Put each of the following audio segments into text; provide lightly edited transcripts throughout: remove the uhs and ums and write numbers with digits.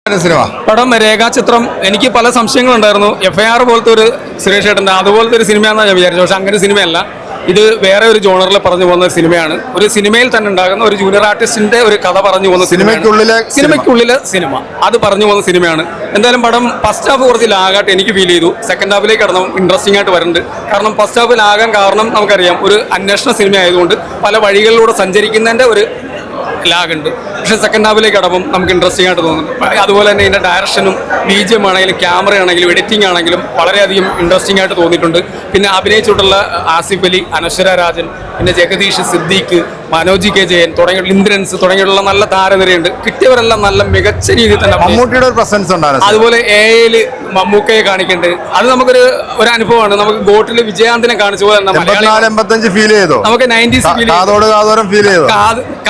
പടം രേഖാചിത്രം എനിക്ക് പല സംശയങ്ങളുണ്ടായിരുന്നു. FIR പോലത്തെ ഒരു സുരേഷ് ഏട്ടൻ്റെ അതുപോലത്തെ ഒരു സിനിമയാണെന്ന് ഞാൻ വിചാരിച്ചു. പക്ഷെ അങ്ങനെ സിനിമയല്ല. ഇത് വേറെ ഒരു ജോണറിൽ പറഞ്ഞു പോകുന്ന ഒരു സിനിമയാണ്. ഒരു സിനിമയിൽ തന്നെ ഉണ്ടാകുന്ന ഒരു ജൂനിയർ ആർട്ടിസ്റ്റിന്റെ ഒരു കഥ പറഞ്ഞു പോകുന്ന സിനിമയ്ക്കുള്ളിലെ സിനിമ അത് പറഞ്ഞു പോകുന്ന സിനിമയാണ്. എന്തായാലും പടം ഫസ്റ്റ് ഹാഫ് കുറച്ച് ലാഗായിട്ട് എനിക്ക് ഫീൽ ചെയ്തു. സെക്കൻഡ് ഹാഫിലേക്ക് കടന്നു ഇൻട്രസ്റ്റിംഗ് ആയിട്ട് വരുന്നുണ്ട്. കാരണം ഫസ്റ്റ് ഹാഫ് ലാഗാൻ കാരണം നമുക്കറിയാം, ഒരു അന്വേഷണ സിനിമ ആയതുകൊണ്ട് പല വഴികളിലൂടെ സഞ്ചരിക്കുന്നതിൻ്റെ ഒരു ലാഗുണ്ട്. പക്ഷേ സെക്കൻഡ് ഹാഫിലേക്ക് കടപ്പം നമുക്ക് ഇൻട്രസ്റ്റിംഗ് ആയിട്ട് തോന്നുന്നു. അതുപോലെ തന്നെ ഇതിൻ്റെ ഡയറക്ഷനും BGM ആണെങ്കിലും ക്യാമറ ആണെങ്കിലും എഡിറ്റിംഗ് ആണെങ്കിലും വളരെയധികം ഇൻട്രസ്റ്റിംഗ് ആയിട്ട് തോന്നിയിട്ടുണ്ട്. പിന്നെ അഭിനയിച്ചിട്ടുള്ള ആസിഫ് അലി, അനശ്വര രാജൻ, പിന്നെ ജഗദീഷ്, സിദ്ദീഖ്, മനോജ് K ജയൻ തുടങ്ങിയുള്ള ഇന്ദ്രൻസ് തുടങ്ങിയുള്ള നല്ല താരനിരയുണ്ട്. കിട്ടിയവരെല്ലാം നല്ല മികച്ച രീതിയിൽ തന്നെ മമ്മൂട്ടിയുടെ ഒരു പ്രസൻസ് ഉണ്ടായിരുന്നു. അതുപോലെ AIയിൽ മമ്മൂക്കയെ കാണിക്കുന്നുണ്ട്. അത് നമുക്കൊരു അനുഭവമാണ്. നമുക്ക് ഗോട്ടിൽ വിജയാന്തിനെ കാണിച്ച പോലെ തന്നെ നമുക്ക് 90s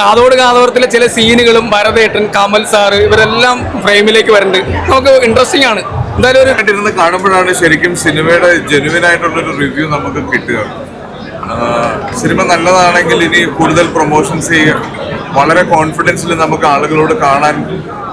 കാതോട് കാതോരത്തിലെ ചില സീനുകളും ഭരതേട്ടൻ, കമൽ സാറ് ഇവരെല്ലാം ഫ്രെയിമിലേക്ക് വരുന്നുണ്ട്. നമുക്ക് ഇൻട്രസ്റ്റിംഗ് ആണ്. എന്തായാലും ഇരുന്ന് കാണുമ്പോഴാണ് ശരിക്കും സിനിമയുടെ ജെനുവിൻ ആയിട്ടുള്ളൊരു റിവ്യൂ നമുക്ക് കിട്ടുക. സിനിമ നല്ലതാണെങ്കിൽ ഇനി കൂടുതൽ പ്രൊമോഷൻസ് ചെയ്യുക, വളരെ കോൺഫിഡൻസിൽ നമുക്ക് ആളുകളോട് കാണാൻ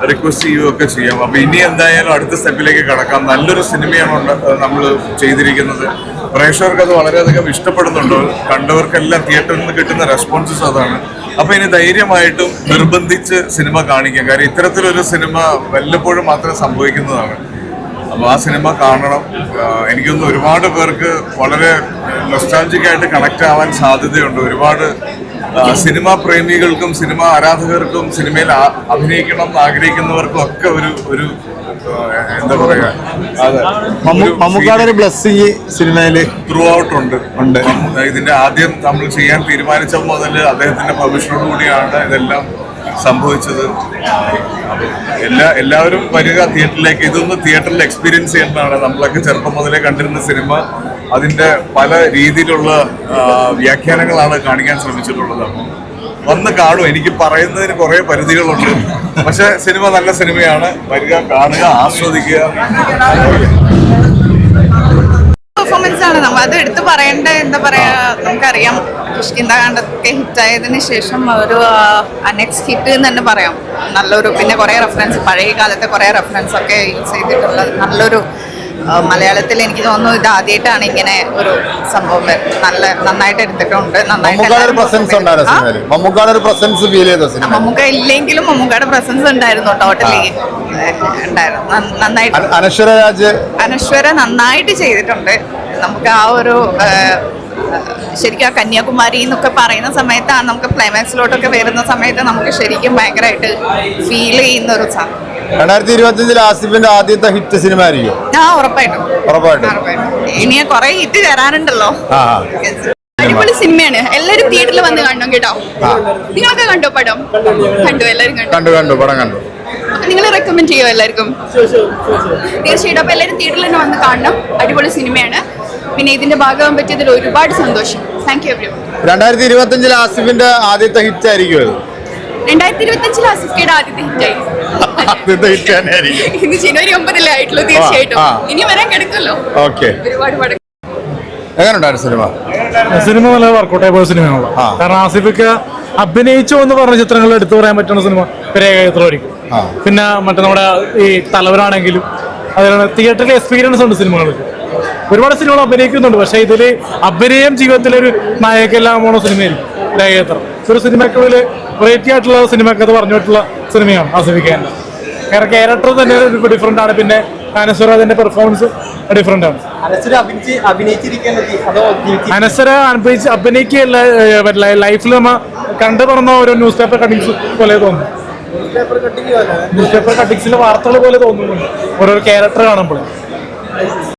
റിക്വസ്റ്റ് ചെയ്യുകയൊക്കെ ചെയ്യാം. അപ്പോൾ ഇനി എന്തായാലും അടുത്ത സ്റ്റെപ്പിലേക്ക് കടക്കാം. നല്ലൊരു സിനിമയാണ് നമ്മൾ ചെയ്തിരിക്കുന്നത്. പ്രേക്ഷകർക്ക് അത് വളരെയധികം ഇഷ്ടപ്പെടുന്നുണ്ട്. കണ്ടവർക്കെല്ലാം തിയേറ്ററിൽ നിന്ന് കിട്ടുന്ന റെസ്പോൺസസ് അതാണ്. അപ്പോൾ ഇനി ധൈര്യമായിട്ടും നിർബന്ധിച്ച് സിനിമ കാണിക്കാം. കാര്യം ഇത്തരത്തിലൊരു സിനിമ വല്ലപ്പോഴും മാത്രമേ സംഭവിക്കുന്നതാണ്. അപ്പോൾ ആ സിനിമ കാണണം. എനിക്കൊന്ന് ഒരുപാട് പേർക്ക് വളരെ നൊസ്റ്റാൾജിക്കായിട്ട് കണക്ട് ആവാൻ സാധ്യതയുണ്ട്. ഒരുപാട് സിനിമാ പ്രേമികൾക്കും സിനിമ ആരാധകർക്കും സിനിമയിൽ അഭിനയിക്കണം എന്ന് ആഗ്രഹിക്കുന്നവർക്കും ഒക്കെ ഒരു എന്താ പറയുക, മമ്മൂക്കാടെ ഒരു ബ്ലെസ്സിങ് സിനിമയില് ത്രൂ ഔട്ട് ഉണ്ട്. ഇതിന്റെ ആദ്യം നമ്മൾ ചെയ്യാൻ തീരുമാനിച്ച മുതൽ അദ്ദേഹത്തിന്റെ പെർമിഷനോട് കൂടിയാണ് ഇതെല്ലാം സംഭവിച്ചത്. എല്ലാവരും വരിക തിയേറ്ററിലേക്ക്. ഇതൊന്ന് തിയേറ്ററിൽ എക്സ്പീരിയൻസ് ചെയ്യേണ്ടതാണ്. നമ്മളൊക്കെ ചെറുപ്പം മുതലേ കണ്ടിരുന്ന സിനിമ അതിൻ്റെ പല രീതിയിലുള്ള വ്യാഖ്യാനങ്ങളാണ് കാണിക്കാൻ ശ്രമിച്ചിട്ടുള്ളത്. അപ്പം വന്ന് കാണും. എനിക്ക് പറയുന്നതിന് കുറേ പരിധികളുണ്ട്. പക്ഷെ സിനിമ നല്ല സിനിമയാണ്. വരിക, കാണുക, ആസ്വദിക്കുക. പെർഫോമൻസ് ആണ്. നമ്മൾ അത് എടുത്ത് പറയേണ്ട, എന്താ പറയാ, നമുക്കറിയാം കിഷ്കിന്ധാകാന്ഡൊക്കെ ഹിറ്റായതിനു ശേഷം ഒരു നെക്സ്റ്റ് ഹിറ്റ് എന്ന് തന്നെ പറയാം. നല്ലൊരു, പിന്നെ കുറേ റെഫറൻസ്, പഴയ കാലത്തെ കുറേ റെഫറൻസ് ഒക്കെ യൂസ് ചെയ്തിട്ടുള്ള നല്ലൊരു മലയാളത്തിൽ എനിക്ക് തോന്നുന്നു ഇത് ആദ്യമായിട്ടാണ് ഇങ്ങനെ ഒരു സംഭവം. നന്നായിട്ട് എടുത്തിട്ടുണ്ട്. മമ്മൂക്ക ഇല്ലെങ്കിലും മമ്മൂക്കയുടെ പ്രസൻസ് ഉണ്ടായിരുന്നു. ടോട്ടലി ഉണ്ടായിരുന്നു. നന്നായിട്ട് അനശ്വര നന്നായിട്ട് ചെയ്തിട്ടുണ്ട്. നമുക്ക് ആ ഒരു ശരിക്കും ആ കന്യാകുമാരി എന്നൊക്കെ പറയുന്ന സമയത്താണ്, നമുക്ക് ക്ലൈമാക്സിലോട്ടൊക്കെ വരുന്ന സമയത്ത് നമുക്ക് ശരിക്കും ഭയങ്കരമായിട്ട് ഫീൽ ചെയ്യുന്ന ഒരു സാധനം. 2025 ആസിഫിന്റെ ആദ്യത്തെ ഹിറ്റ് സിനിമ ആയിരിക്കും. ഉറപ്പായിട്ടും ഇനി കുറെ ഹിറ്റ് തരാനുണ്ടല്ലോ. അടിപൊളി സിനിമയാണ്. എല്ലാരും തിയേറ്ററിൽ വന്ന് കാണണം കേട്ടോ. നിങ്ങളൊക്കെ കണ്ടോ പടം? കണ്ടു. എല്ലാരും കണ്ടു പടം കണ്ടു. നിങ്ങൾ റെക്കമെൻഡ് ചെയ്യോ എല്ലാവർക്കും? തീർച്ചയായിട്ടും. അപ്പൊ എല്ലാവരും തിയേറ്ററിൽ തന്നെ വന്ന് കാണണം. അടിപൊളി സിനിമയാണ്. പിന്നെ ഇതിന്റെ ഭാഗമാകാൻ പറ്റിയതിൽ ഒരുപാട് സന്തോഷം. Thank you everyone. 2025 ആസിഫിന്റെ ആദ്യത്തെ ഹിറ്റ് ആയിരിക്കും. 2025 ആസിഫിന്റെ ആദ്യത്തെ ഹിറ്റായി. ഇന്ന് ജനുവരി 9 ആയിട്ടുള്ളൂ. തീർച്ചയായിട്ടും ഇനി വരാൻ കിടക്കല്ലോ. ഒരുപാട് സിനിമ നല്ല വർക്കൗട്ടായ പോയ സിനിമയാണല്ലോ. കാരണം ആസിഫിക്ക് അഭിനയിച്ചോ എന്ന് പറഞ്ഞ ചിത്രങ്ങൾ എടുത്തു പറയാൻ പറ്റുന്ന സിനിമ ചിത്രമായിരിക്കും. പിന്നെ മറ്റേ നമ്മുടെ ഈ തലവരാണെങ്കിലും അതുപോലെ തിയേറ്ററിൽ എക്സ്പീരിയൻസ് ഉണ്ട് സിനിമകൾക്ക്. ഒരുപാട് സിനിമകൾ അഭിനയിക്കുന്നുണ്ട്. പക്ഷെ ഇതിൽ അഭിനയം ജീവിതത്തിലൊരു നായകെല്ലാം പോണ സിനിമയായിരിക്കും രേഖാചിത്രം. ഒരു സിനിമയ്ക്കുള്ളിൽ വെറൈറ്റി ആയിട്ടുള്ള സിനിമക്കത് പറഞ്ഞിട്ടുള്ള സിനിമയാണ് ആസിഫിക്കാൻ്റെ. കാരണം ക്യാരക്ടർ തന്നെ ഡിഫറെന്റ് ആണ്. പിന്നെ അനശ്വരന്റെ പെർഫോമൻസ് ഡിഫറെന്റ് ആണ്. അനശ്വര അഭിനയിക്കുകയല്ല, ലൈഫിൽ നമ്മ കണ്ടു പറഞ്ഞ ഓരോ ന്യൂസ് പേപ്പർ കട്ടിങ്സ് പോലെ തോന്നുന്നു. ന്യൂസ് പേപ്പർ കട്ടിങ്സിലെ വാർത്തകൾ പോലെ തോന്നുന്നുണ്ട് ഓരോ ക്യാരക്ടർ കാണുമ്പോൾ.